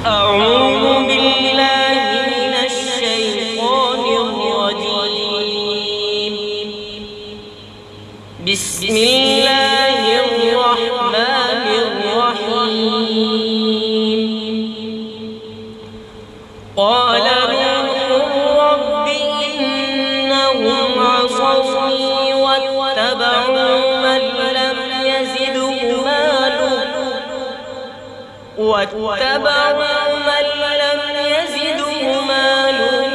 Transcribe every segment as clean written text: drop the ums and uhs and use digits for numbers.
أعوذ بالله من الشيطان الرجيم. بسم الله الرحمن الرحيم. قال نوح رب إنهم عصوني واتبعوا من لم يزده ماله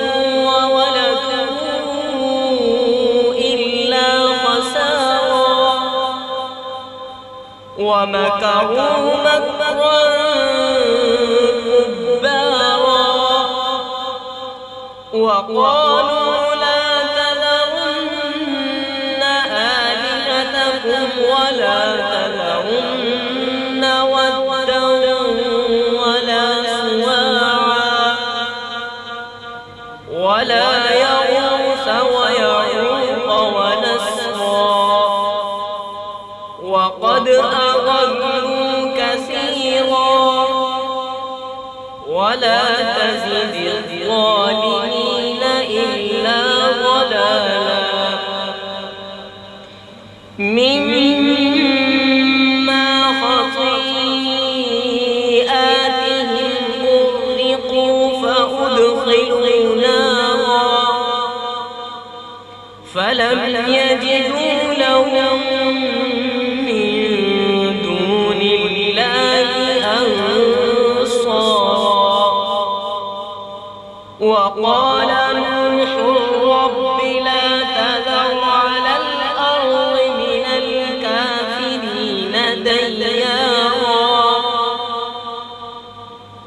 وولده إلا خسارا ومكروا مكرا كبارا وقالوا لا تذرن آلهتكم ولا تذرن ودا ولا سواعا ولا يغوث ويعوق ونسرا وقد أضلوا كثيرا ولا تزد الظالمين إلا ضلالا. مما خطيئاتهم أغرقوا فأدخلوا نارا فلم يجدوا لهم من دون الله أنصارا. وقال نوح رب لا تذر على الأرض من الكافرين ديارا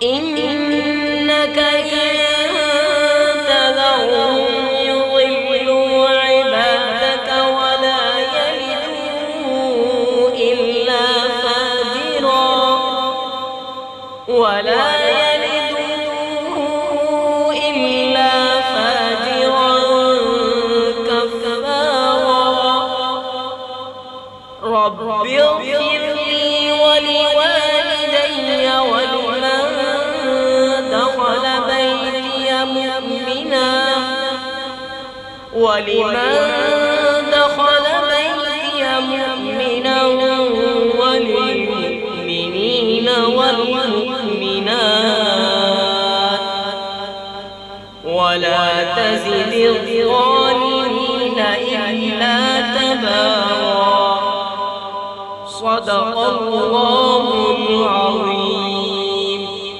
إنك إن تذرهم يضلوا عبادك ولا يلدوا إلا فاجرا كفارا. رب اغفر لي ولوالدي ولمن دخل بيتي مؤمنا وللمؤمنين والمؤمنات ولا تزد الظالمين إلا تبارا. صدق الله العظيم.